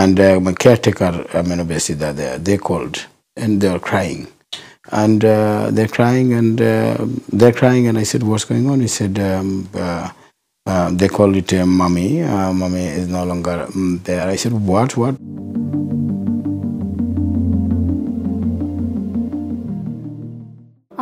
And my caretaker, basically, they called and they were crying. And they're crying and I said, what's going on? He said, they called it mommy. Mommy is no longer there. I said, what?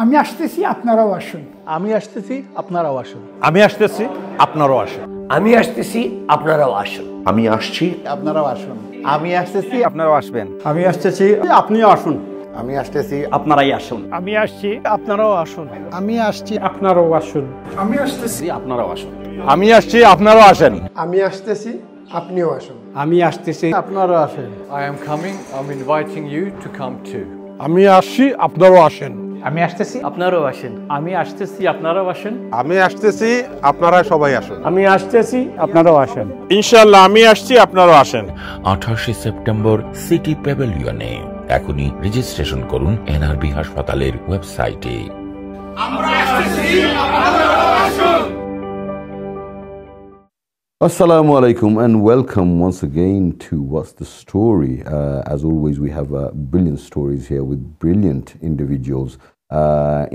আমি আসতেছি আপনারাও আসুন আমি আসতেছি আপনারাও আসুন আমি আসতেছি আপনারাও আসুন আমি আসতেছি আপনারাও আসুন আমি আসছি আপনারাও আসুন আমি আসতেছি আপনারাও আসবেন আমি আসতেছি আপনিও আসুন আমি আসতেছি আপনারাই আসুন আমি আসছি আপনারাও আসুন আমি আসছি আপনারাও আসুন আমি আসতেছি আপনারাও আসুন আমি আসছি আপনারাও আসেন আমি আসতেছি আপনিও আসুন আমি আসতেছি আপনারাও আসেন I am coming. I'm inviting you to come too. আমি আসছি আপনারাও আসেন আমি আসতেছি আপনারাও আসেন আমি আসতেছি আপনারাও আসেন আমি আসতেছি আপনারা সবাই আসুন আমি আসতেছি আপনারাও আসেন ইনশাআল্লাহ আমি আসছি আপনারাও আসেন 28 সেপ্টেম্বর সিটি প্যাভিলিয়নে এখনই রেজিস্ট্রেশন করুন এনআরবি হাসপাতালের ওয়েবসাইটে Assalamu alaikum and welcome once again to What's the Story. As always, we have brilliant stories here with brilliant individuals,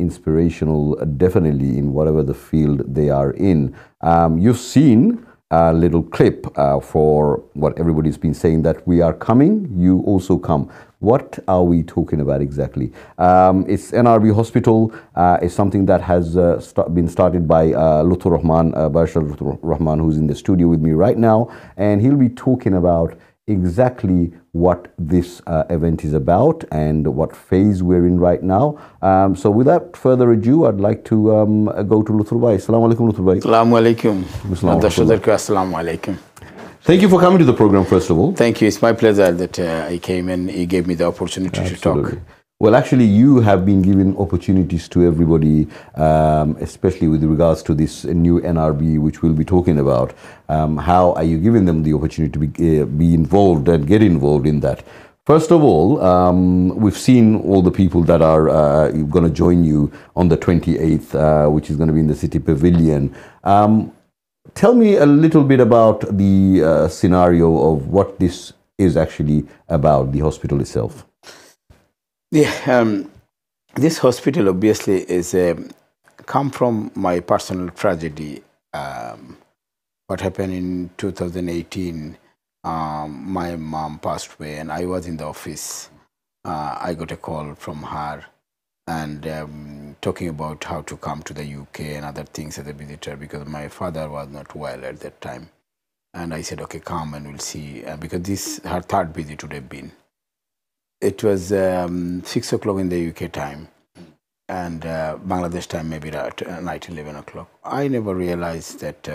inspirational definitely in whatever the field they are in. You've seen a little clip for what everybody's been saying, that we are coming, you also come. What are we talking about exactly? It's NRB Hospital. It's something that has been started by Lutfur Rahman, Lutfur Rahman, who's in the studio with me right now, and he'll be talking about exactly what this event is about and what phase we're in right now. So without further ado, I'd like to go to Lutfur Bhai. Assalamu alaikum, Lutfur Bhai. Assalamu alaikum. Assalamu alaikum. Thank you for coming to the program, first of all. Thank you. It's my pleasure that I came and you gave me the opportunity to talk. Well, actually, you have been giving opportunities to everybody, especially with regards to this new NRB, which we'll be talking about. How are you giving them the opportunity to be involved and get involved in that? First of all, we've seen all the people that are going to join you on the 28th, which is going to be in the City Pavilion. Tell me a little bit about the scenario of what this is actually about, the hospital itself. Yeah, this hospital obviously is come from my personal tragedy. What happened in 2018, my mom passed away and I was in the office. I got a call from her and talking about how to come to the UK and other things as a visitor, because my father was not well at that time. And I said, okay, come and we'll see, because this her third visit would have been. It was 6 o'clock in the UK time and Bangladesh time maybe at night 11 o'clock. I never realized that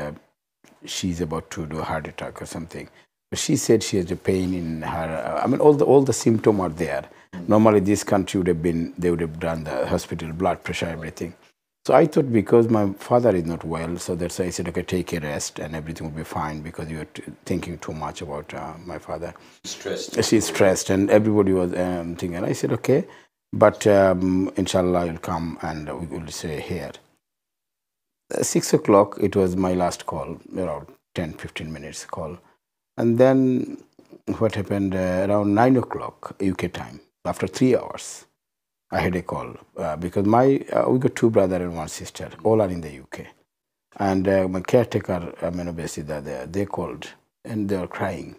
she's about to do a heart attack or something. But she said she has a pain in her. I mean, all the symptoms are there. Normally, this country would have been, they would have done the hospital, blood pressure, everything. So I thought because my father is not well, so that's why I said, okay, take a rest and everything will be fine, because you were thinking too much about my father. Stressed. She's stressed and everybody was thinking. And I said, okay, but inshallah, you'll come and we will stay here. 6 o'clock, it was my last call, around 10-15 minutes call. And then what happened around 9 o'clock UK time, after 3 hours, I had a call because we got two brothers and one sister, all are in the UK. And my caretaker, basically, they called and they were crying.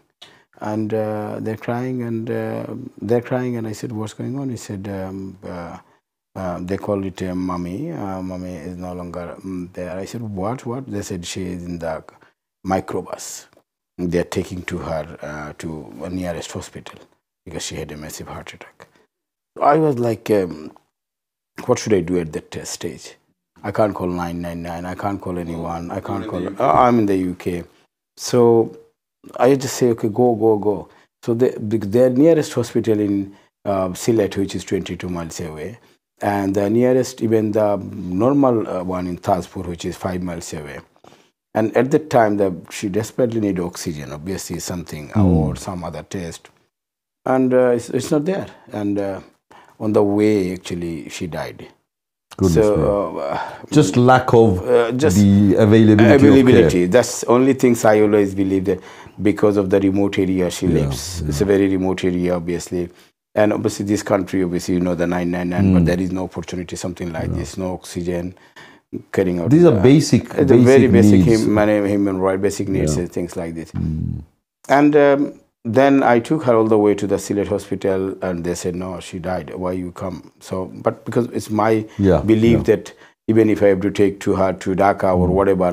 And they're crying and I said, what's going on? He said, they called it mommy. Mommy is no longer there. I said, what? They said she is in the microbus. They're taking to her to a nearest hospital because she had a massive heart attack. I was like, what should I do at that stage? I can't call 999. I can't call anyone. I can't call. I'm in the UK. So I just say, okay, go. So their nearest hospital in Sylhet, which is 22 miles away, and the nearest, even the normal one in Tazpur, which is 5 miles away. And at that time, she desperately needed oxygen, obviously something or some other test. And it's not there. And on the way, actually, she died. just lack of just the availability. That's only things I always believe, that because of the remote area she lives. It's a very remote area, obviously. And obviously this country, obviously, you know, the 999, but there is no opportunity, something like this, no oxygen, carrying out. These are basic very basic needs. human right, basic needs, things like this. And then I took her all the way to the Sylhet hospital, and they said, no, she died. Why you come? So, but because it's my belief that even if I have to take her to Dhaka or whatever,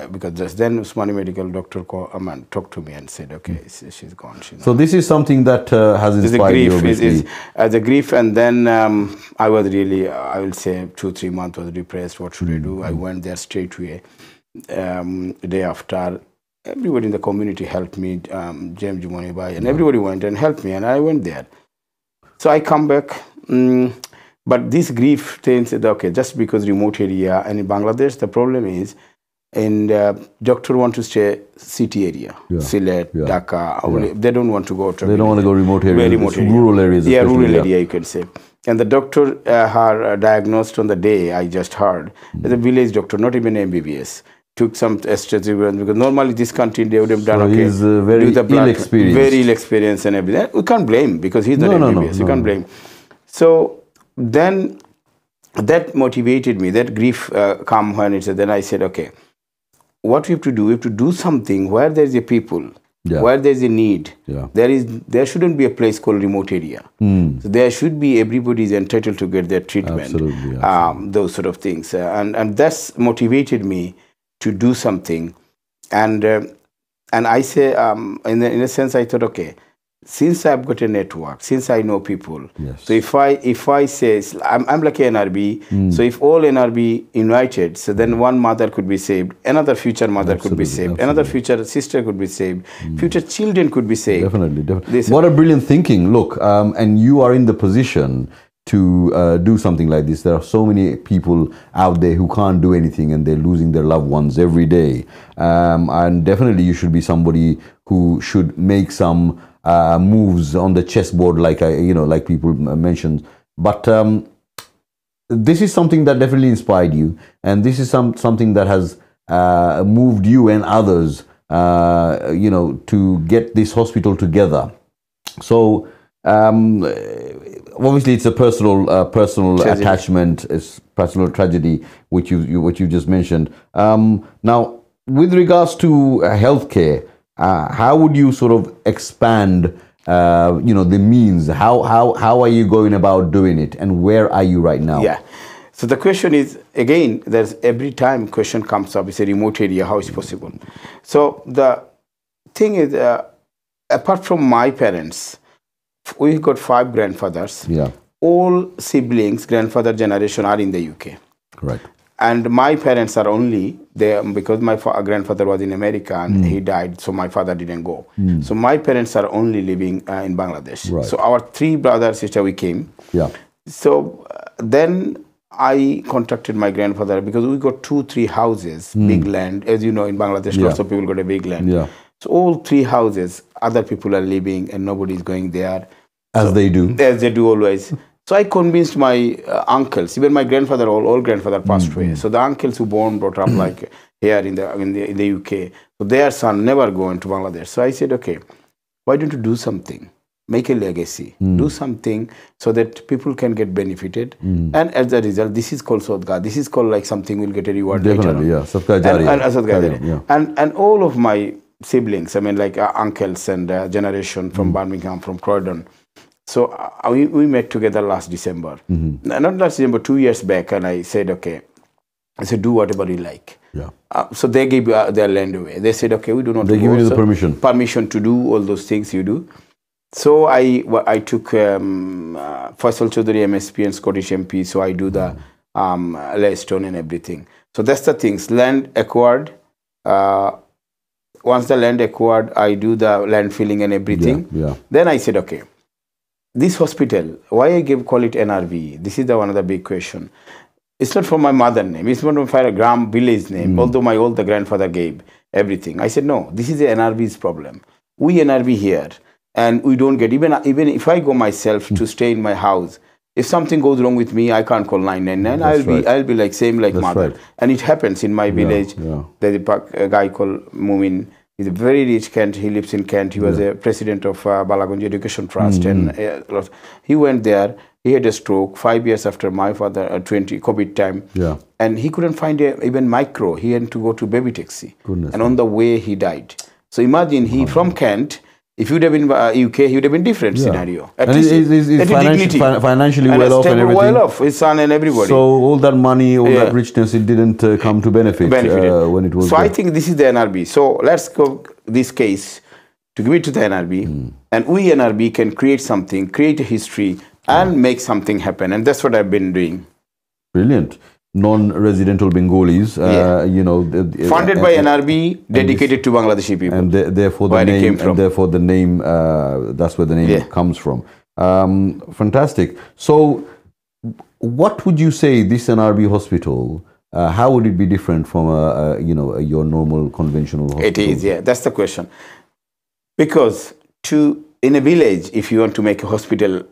because just then Usmani medical doctor talked to me and said, okay, she's gone. So this is something that has inspired you, obviously. The grief, and then I was really, I will say 2-3 months was depressed. What should I do? I went there straight away. Day after, everybody in the community helped me, James Jumonibai, and everybody went and helped me, and I went there. So I come back. But this grief thing said, okay, just because remote area, and in Bangladesh, the problem is, and doctor want to stay city area, Sylhet, Dhaka, they don't want to go to. They don't want to go remote areas, very remote area. Rural areas. Yeah, rural area, you can say. And the doctor her diagnosed on the day I just heard, as a village doctor, not even MBBS. Took some estrogen, because normally this country they would have done He's very ill-experienced. Very ill-experienced and everything. We can't blame, because he's not MBBS. You can't blame. So then that motivated me. That grief come when it said. Then I said, okay, what we have to do? We have to do something where there is a people, where there is a need. There shouldn't be a place called remote area. So there should be, everybody is entitled to get their treatment. Absolutely. Those sort of things, and that's motivated me to do something. And I say, in a sense, I thought, okay, since I've got a network, since I know people, so if I say, I'm like NRB, so if all NRB united, so then one mother could be saved, another future mother could be saved, another future sister could be saved, future children could be saved. Definitely. What a brilliant thinking. Look, and you are in the position to do something like this. There are so many people out there who can't do anything, and they're losing their loved ones every day. And definitely you should be somebody who should make some moves on the chessboard, like like people mentioned. But this is something that definitely inspired you, and this is something that has moved you and others, to get this hospital together. So obviously, it's a personal attachment, it's personal tragedy, which you just mentioned. Now, with regards to healthcare, how would you sort of expand, the means? How are you going about doing it, and where are you right now? Yeah. So the question is, again, there's every time question comes up, it's a remote area, how is possible? So the thing is, apart from my parents, we got 5 grandfathers. All siblings, grandfather generation, are in the UK. Correct. And my parents are only there because my grandfather was in America and he died, so my father didn't go. So my parents are only living in Bangladesh. Right. So our 3 brothers, sister, we came. So then I contacted my grandfather, because we got 2-3 houses, big land. As you know, in Bangladesh, lots of people got a big land. So all 3 houses, other people are living and nobody is going there. As they do. As they do always. So I convinced my uncles, even my grandfather, all grandfather passed away. So the uncles who brought up like here in the UK, so their son never go into Bangladesh. So I said, okay, why don't you do something? Make a legacy. Do something so that people can get benefited. And as a result, this is called Sadqa. This is called like something will get a reward later on. Sadqa Jariya. And all of my siblings, I mean like uncles and generation from Birmingham, from Croydon. So we met together last December. Not last December, 2 years back, and I said, okay, I said, do whatever you like. So they gave their land away. They said, okay, we do not. They give you the permission. Permission to do all those things you do. So I took Faisal Chaudhary MSP and Scottish MP. So I do the Laystone and everything. So that's the things. Land acquired. Once the land acquired, I do the land filling and everything. Then I said, okay, this hospital, why I call it NRB? This is one of the big question. It's not from my mother name. It's not from my Gram village name, although my older grandfather gave everything. I said, no, this is the NRB's problem. We NRB here, and we don't get, even if I go myself to stay in my house, If something goes wrong with me, I can't call 999. I'll be like same like mother. And it happens in my village. There's a guy called Mumin. He's a very rich Kent. He lives in Kent. He was a president of Balagunji Education Trust, and he went there. He had a stroke 5 years after my father, 20 COVID time, and he couldn't find even micro. He had to go to baby taxi, and on the way he died. So imagine he from Kent. If he would have been UK, he would have been different scenario. At and he's financially well off and everything. Well off, his son and everybody. So all that money, all that richness, it didn't come to benefit when it was. So I think this is the NRB. So let's go this case to give it to the NRB, and we NRB can create something, create a history, and make something happen. And that's what I've been doing. Brilliant. Non-residential Bengalis, you know, funded by NRB, dedicated to Bangladeshi people, and therefore the name, and therefore the name, that's where the name comes from. Fantastic. So, what would you say this NRB hospital? How would it be different from you know, your normal conventional hospital? It is, that's the question. Because in a village, if you want to make a hospital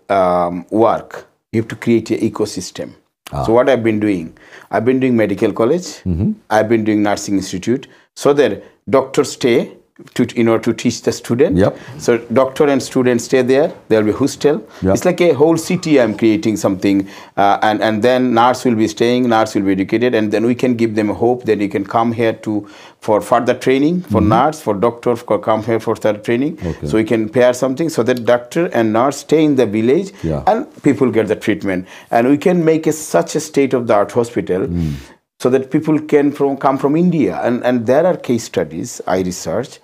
work, you have to create an ecosystem. So what I've been doing medical college, I've been doing nursing institute, so that doctors stay in order to teach the student. So doctor and student stay there. There will be hostel. It's like a whole city. I'm creating something, and then nurse will be staying. Nurse will be educated, and then we can give them a hope that you can come here for further training for nurse, for doctor, come here for further training. So we can pair something so that doctor and nurse stay in the village, and people get the treatment, and we can make such a state-of-the-art hospital. So that people can come from India, and there are case studies I researched.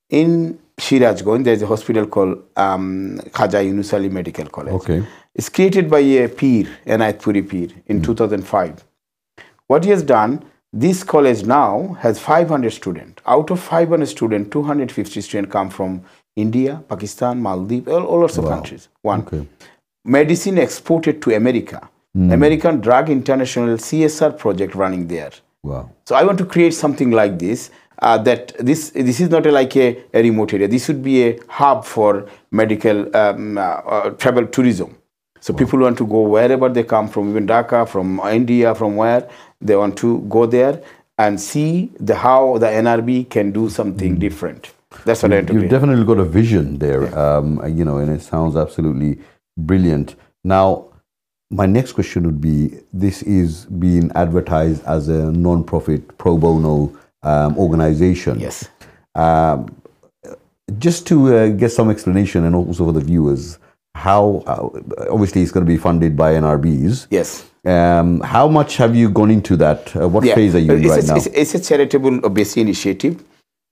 In Shirajganj, there is a hospital called Khaja Yunus Ali Medical College. It's created by a Peer, Enayatpuri Peer, in 2005. What he has done, this college now has 500 students. Out of 500 students, 250 students come from India, Pakistan, Maldives, all sorts of countries. Medicine exported to America. American Drug International CSR project running there. So I want to create something like this. That this is not like a remote area. This would be a hub for medical travel tourism. So people want to go wherever they come from, even Dhaka, from India, from where they want to go there and see how the NRB can do something different. That's what I want to do. You've definitely got a vision there, you know, and it sounds absolutely brilliant. Now, my next question would be: this is being advertised as a non-profit pro bono organization. Just to get some explanation, and also for the viewers, how obviously it's going to be funded by NRBs. How much have you gone into that? What phase are you in right now? It's a charitable basic initiative,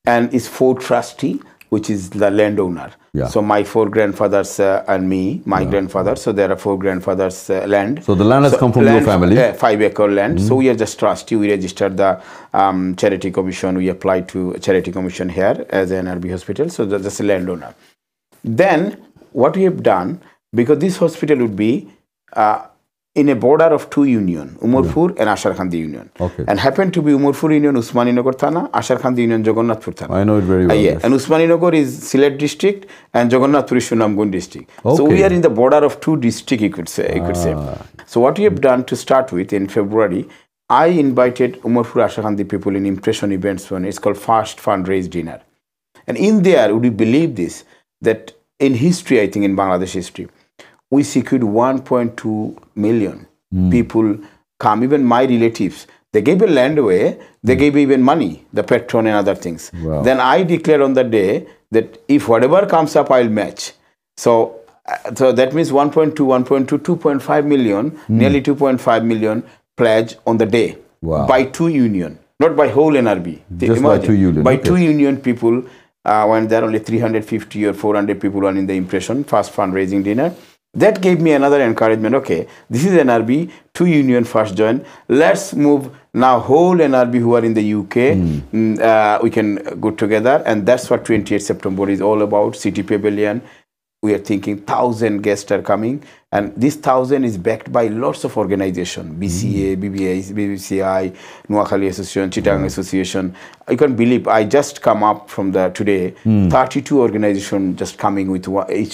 and it's for trustee, which is the landowner. So my 4 grandfathers and me, my grandfather. So there are 4 grandfathers land. So the land has come from your family? 5-acre land. So we are just trustee. We registered the charity commission. We applied to charity commission here as an NRB hospital. So that's a landowner. Then what we have done, because this hospital would be in a border of 2 union, Umarpur and Asharkhandi union. And happened to be Umarpur union, Usmaninagar Thana, Asharkhandi union, Jagannathpur Thana. I know it very well. And Usmaninagar is Sylhet district and Jagannathpur is Sunamganj district. So we are in the border of 2 districts, you could say. So what we have done to start with in February, I invited Umarpur Asharkhandi people in impression events. It's called First Fundraise Dinner. And in there, would you believe this, that in history, I think in Bangladesh history, we secured 1.2 million people come. Even my relatives, they gave a land away, they gave even money, the patron and other things. Then I declared on the day that if whatever comes up, I'll match. So that means 1.2, 2.5 million, nearly 2.5 million pledge on the day by 2 union, not by whole NRB. Just by 2 union. By 2 union people, when there are only 350 or 400 people were in the impression, first fundraising dinner. That gave me another encouragement. Okay, this is NRB, 2 union first join. Let's move now whole NRB who are in the UK. We can go together, and that's what 28th September is all about. City Pavilion. we are thinking 1,000 guests are coming, and this 1,000 is backed by lots of organizations, BCA, BBCI, Noakhali Association, Chittagong Association. You can believe, I just come up from today, 32 organizations just coming with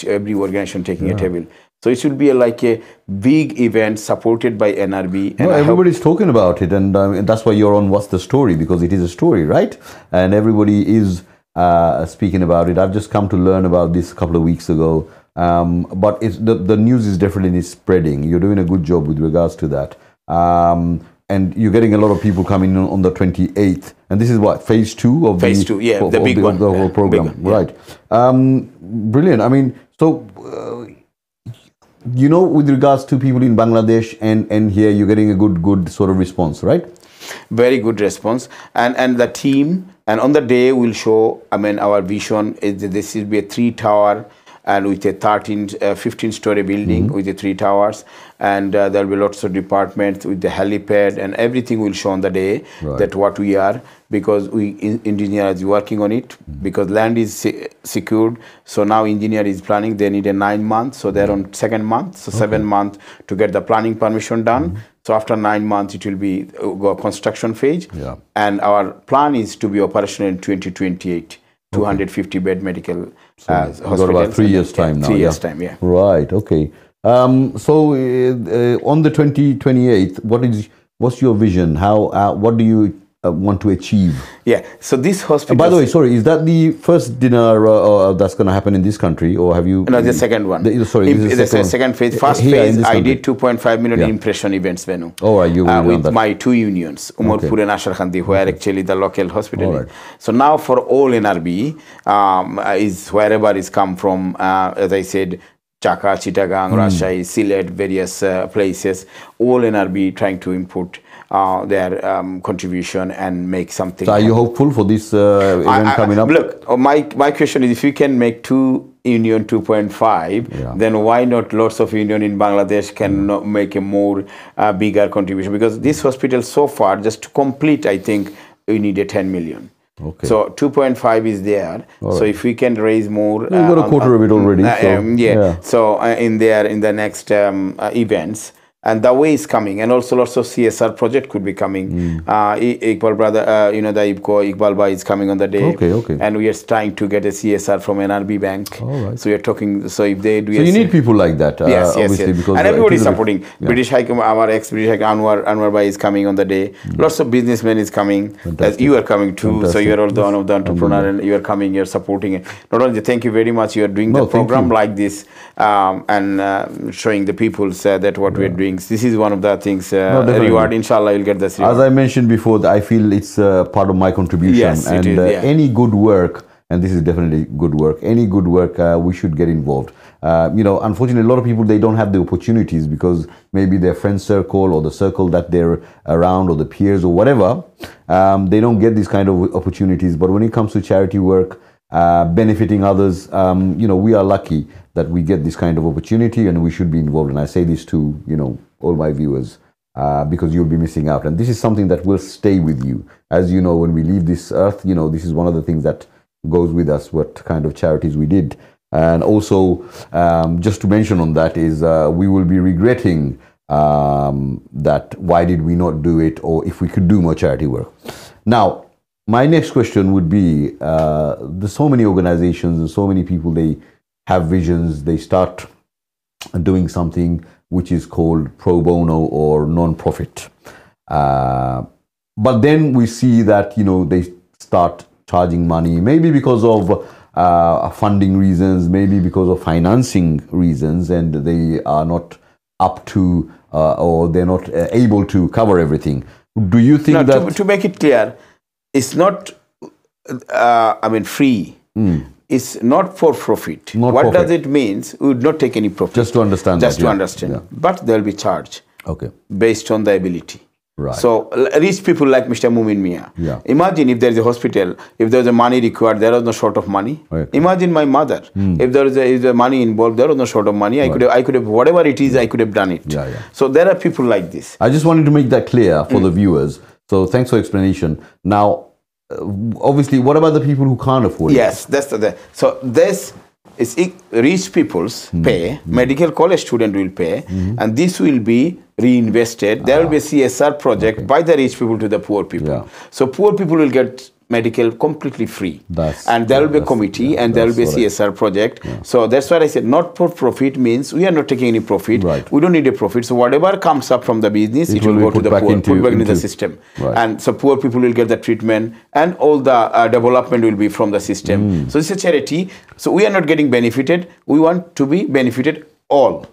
every organization taking a table. So it should be like a big event supported by NRB. And no, everybody's talking about it, and that's why you're on What's the Story, because it is a story, right? And everybody is speaking about it. I've just come to learn about this a couple of weeks ago, but the news is definitely spreading. You're doing a good job with regards to that, and you're getting a lot of people coming on the 28th. And this is what, phase 2 of phase 2, yeah, the big one, the whole program, big one, right? Brilliant. I mean, so. You know, with regards to people in Bangladesh and here, you're getting a good sort of response, right? Very good response, and the team, and on the day we'll show, I mean, our vision is that this will be a 3-tower and with a 15-story building with the 3 towers, and there'll be lots of departments with the helipad, and everything will show on the day that what we are, because engineer is working on it, because land is secured. So now engineer is planning. They need a 9 months, so they're on 2nd month, so 7 months to get the planning permission done. So after 9 months, it will be construction phase, and our plan is to be operational in 2028. 250-bed medical hospital. Got about 3 years' time now. 3 years' time, yeah. Right. Okay. So on the 28th, what's your vision? What do you want to achieve? Yeah. So this hospital. By the way, sorry, is that the first dinner that's going to happen in this country, or have you? No, the second one. Sorry, this is the second phase. First phase, I did 2.5 million impression events venue. Oh, right, you with my 2 unions, Umarpur and Asharkhanti, where actually the local hospital is. So now for all NRB is wherever is come from, as I said, Chaka, Chittagong, Rajshahi, Sylhet, various places, all NRB trying to input their contribution and make something. So are you hopeful for this event coming up? Look, my question is, if you can make 2 union 2.5, then why not lots of union in Bangladesh can make a more bigger contribution? Because this hospital so far, just to complete, I think we need a 10 million. Okay. So 2.5 is there. So if we can raise more, you've got a quarter of it already. So in the next events. And the way is coming, and also lots of CSR project could be coming. Iqbal brother, the Iqbal Bhai is coming on the day. Okay. And we are trying to get a CSR from NRB Bank. So we are talking. So if they do, so you need people like that. Obviously, because and everybody is supporting. British High, our ex-British High Anwar Bhai is coming on the day. Lots of businessmen is coming. As you are coming too. So you are also one of the entrepreneur, and you are coming. You are supporting it. Not only thank you very much. You are doing the program like this, and showing the people that what we are doing. This is one of the things, reward, inshallah, you'll get this reward. As I mentioned before, I feel it's part of my contribution. Yes, and it is, any good work, and this is definitely good work, any good work, we should get involved. Unfortunately, a lot of people, they don't have the opportunities because maybe their friend circle or the circle that they're around or the peers or whatever, they don't get these kind of opportunities. But when it comes to charity work, benefiting others, we are lucky that we get this kind of opportunity, and we should be involved. And I say this to, all my viewers, because you'll be missing out. And this is something that will stay with you. As you know, when we leave this earth, this is one of the things that goes with us, what kind of charities we did. And also, just to mention on that is, we will be regretting that why did we not do it, or if we could do more charity work. Now, my next question would be, there's so many organizations and so many people, they have visions, they start doing something which is called pro bono or non-profit. But then we see that, they start charging money, maybe because of funding reasons, maybe because of financing reasons, and they are not up to, or they're not able to cover everything. Do you think that... To make it clear, it's not, free. It's not for profit. What does it mean? We would not take any profit. Just to understand. But there will be charge. Okay. Based on the ability. Right. So rich people like Mr. Mumin Mia. Imagine if there is a hospital, if there is a money required, there is no short of money. Imagine my mother. If there is a money involved, there is no short of money. I could have whatever it is, I could have done it. So there are people like this. I just wanted to make that clear for the viewers. So thanks for explanation. Now, obviously, what about the people who can't afford it? Yes, that's so this It's rich people's pay, medical college student will pay, and this will be reinvested. There will be a CSR project by the rich people to the poor people. So poor people will get medical completely free. And there will be a committee and there will be a CSR project. So that's why I said not for profit means we are not taking any profit. We don't need a profit. So whatever comes up from the business, it will go to the poor, put back into the system. And so poor people will get the treatment and all the development will be from the system. So it's a charity. So we are not getting benefited. We want to be benefited all,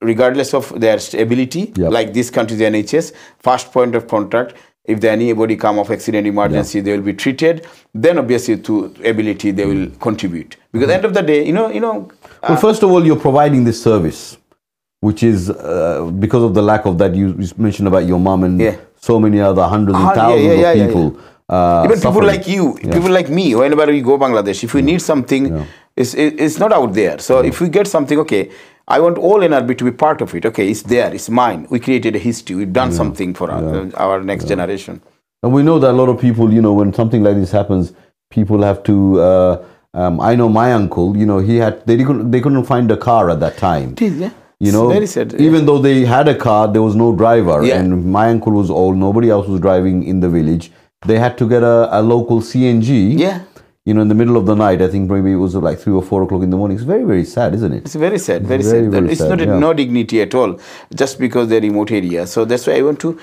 regardless of their ability. Like this country's NHS, first point of contact. If there anybody come of accident, emergency, they will be treated. Then obviously to ability they will contribute. Because at the end of the day, well, first of all, you're providing this service, which is because of the lack of that. You mentioned about your mom and so many other hundreds and thousands of people. Even people like you, people like me. Whenever we go Bangladesh, if we need something, it's not out there. So if we get something, okay, I want all NRB to be part of it. Okay, it's there, it's mine. We created a history. We've done something for our next generation. And we know that a lot of people, when something like this happens, people have to. I know my uncle. They couldn't find a car at that time. Very sad. Even though they had a car, there was no driver, and my uncle was old. Nobody else was driving in the village. They had to get a local CNG. In the middle of the night. I think maybe it was like 3 or 4 o'clock in the morning. It's very, very sad, isn't it? It's very sad, very sad. It's not no dignity at all, just because they're remote area. So that's why I want to,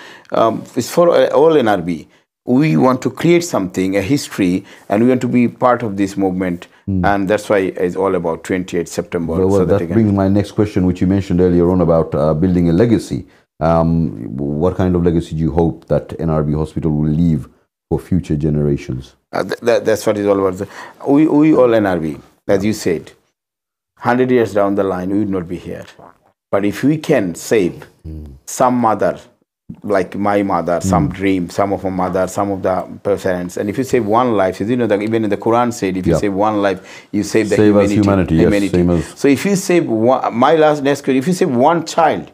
it's for all NRB. We want to create something, a history, and we want to be part of this movement. And that's why it's all about 28th September. Well, that brings my next question, which you mentioned earlier on about building a legacy. What kind of legacy do you hope that NRB Hospital will leave for future generations? That's what it's all about. We all NRB, as you said, 100 years down the line, we would not be here. But if we can save some mother, like my mother, some dream, some of my mother, some of the parents, and if you save one life, that even in the Quran said, if you save one life, you save the humanity. Yes, so if you save one, next question, if you save one child,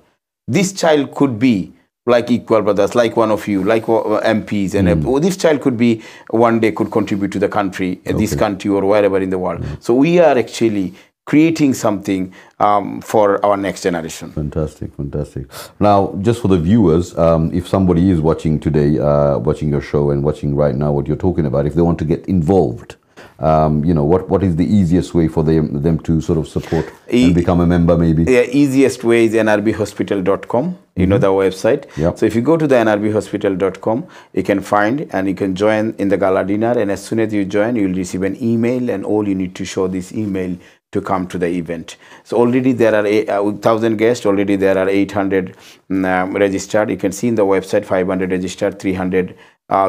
this child could be like equal brothers, like one of you, like MPs, and this child could be one day could contribute to the country, this country or wherever in the world. So we are actually creating something for our next generation. Fantastic, fantastic. Now, just for the viewers, if somebody is watching today, watching your show and watching right now what you're talking about, if they want to get involved, what is the easiest way for them to sort of support and become a member maybe? The easiest way is nrbhospital.com, the website. So if you go to the nrbhospital.com, you can find and you can join in the gala dinner, and as soon as you join, you will receive an email, and all you need to show this email to come to the event. So already there are 1,000 guests, already there are 800 registered. You can see in the website 500 registered, 300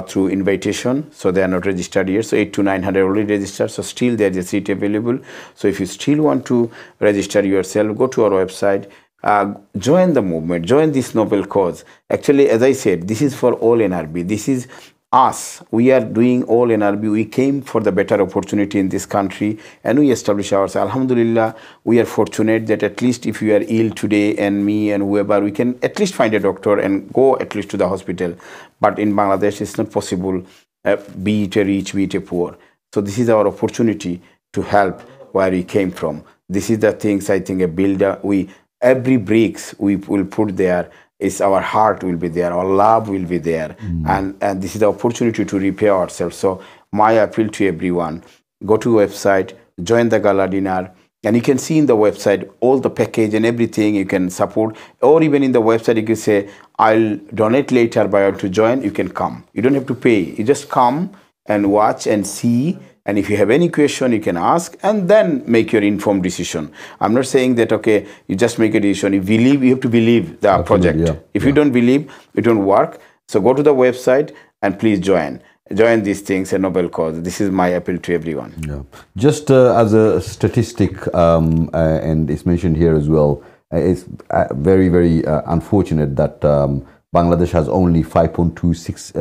through invitation, so they are not registered yet. So 800 to 900 already registered, so still there is a seat available. So if you still want to register yourself, go to our website, join the movement, join this noble cause. Actually, as I said, this is for all NRB. This is us. We are doing all NRB. We came for the better opportunity in this country, and we establish ourselves. Alhamdulillah, we are fortunate that at least if you are ill today, and me and whoever, we can at least find a doctor and go at least to the hospital. But in Bangladesh, it's not possible, be it a rich, be it a poor. So this is our opportunity to help where we came from. This is the things I think a builder, every bricks we will put there, is our heart will be there, our love will be there, and this is the opportunity to repair ourselves. So my appeal to everyone, go to website, join the gala dinner, and you can see in the website all the package and everything you can support, or even in the website you can say, I'll donate later, but I want to join, you can come. You don't have to pay, you just come and watch and see. And if you have any question, you can ask and then make your informed decision. I'm not saying that, okay, you just make a decision. If you believe, you have to believe the project. If you don't believe, it won't work. So go to the website and please join. Join these things, a noble cause. This is my appeal to everyone. Just as a statistic, and it's mentioned here as well, it's very, very unfortunate that Bangladesh has only 26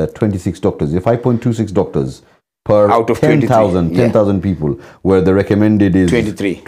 doctors. 5.26 doctors per out of 10,000 people, where the recommended is 23.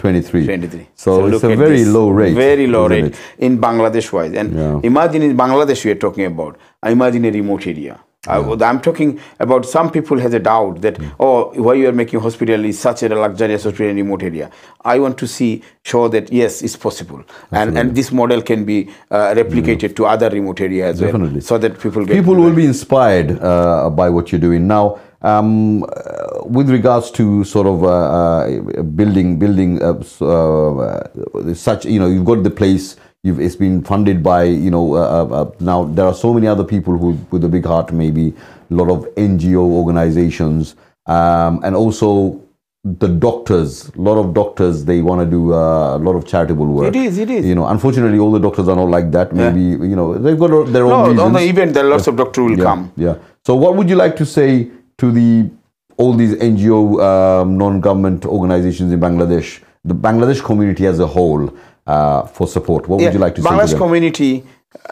So it's a very low rate. Very low rate in Bangladesh wise. And imagine in Bangladesh we are talking about. Imagine a remote area. I'm talking about some people has a doubt that, oh, why you are making hospital is such a luxurious hospital in remote area. I want to show that, yes, it's possible. And this model can be replicated to other remote areas as well. So that people will be inspired by what you're doing. Now, with regards to sort of building such, you've got the place, it's been funded by, now there are so many other people who with a big heart, maybe a lot of NGO organizations, and also the doctors, a lot of doctors, they want to do a lot of charitable work. It is. Unfortunately, all the doctors are not like that. Maybe, they've got their own reasons. No, on the event, there are lots of doctors will come. Yeah. So what would you like to say to all these NGO, non-government organizations in Bangladesh, the Bangladesh community as a whole, for support? What would you like to say to them? Bangladesh community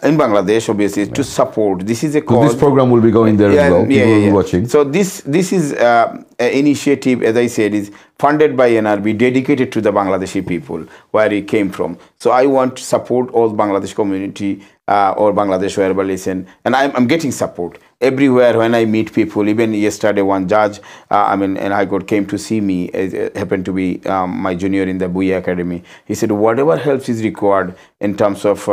in Bangladesh, obviously, to support. This is a cause. So this program will be going there as well. People will be watching. So this is an initiative, as I said, is funded by NRB, dedicated to the Bangladeshi people, where he came from. So I want to support all Bangladesh community or Bangladesh wherever listen. And I'm getting support everywhere when I meet people. Even yesterday, one judge, in High Court came to see me. It happened to be my junior in the Buya Academy. He said, whatever help is required in terms of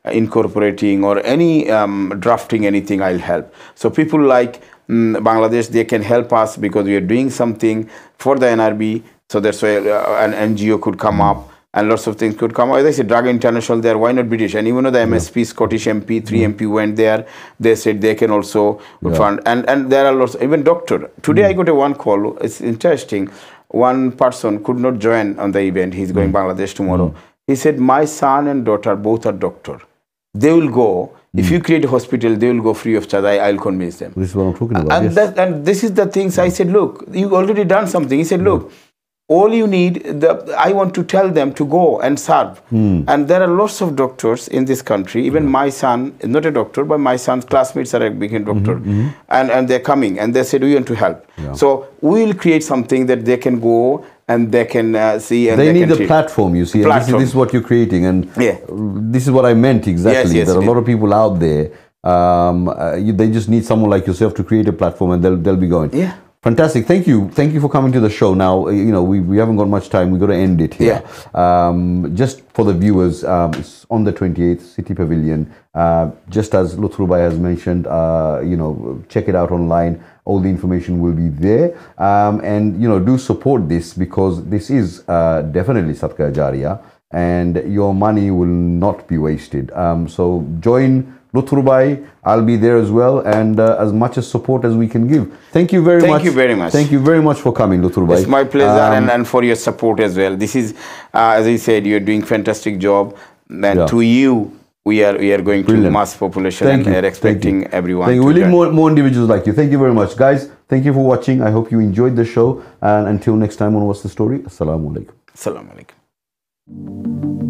incorporating or any drafting anything, I'll help. So people like Bangladesh, they can help us because we are doing something for the NRB. So that's why an NGO could come up and lots of things could come up. As I said, Drug International there, why not British? And even though the MSP, Scottish MP, 3 MP went there, they said they can also fund. And there are lots, even doctor. Today I got one call, it's interesting. One person could not join on the event. He's going Bangladesh tomorrow. He said, my son and daughter both are doctor. They will go. If you create a hospital, they will go free of charge. I'll convince them. This is what I'm talking about. And this is the things I said, look, you already done something. He said, look, all you need, I want to tell them to go and serve. And there are lots of doctors in this country. Even my son is not a doctor, but my son's classmates are a big doctor. And they're coming and they said, we want to help. So we will create something that they can go and they can see. And they need a platform, you see. And this is what you're creating. And this is what I meant exactly. There are a lot of people out there. They just need someone like yourself to create a platform and they'll be going. Yeah. Fantastic. Thank you for coming to the show. Now, we haven't got much time. We've got to end it here. Just for the viewers, it's on the 28th, City Pavilion. Just as Lutfur Bhai has mentioned, check it out online. All the information will be there. And, do support this because this is definitely Sadaqah Jariyah and your money will not be wasted. So join Lutfur Bhai, I'll be there as well, and as much as support as we can give. Thank you very much. Thank you very much. Thank you very much for coming, Lutfur Bhai. It's my pleasure, and for your support as well. This is, as I said, you're doing fantastic job, and through you, we are going to mass population, and we are expecting everyone. We need more individuals like you. Thank you very much, guys. Thank you for watching. I hope you enjoyed the show, and until next time on What's the Story, Assalamu Alaikum. Assalamu Alaikum.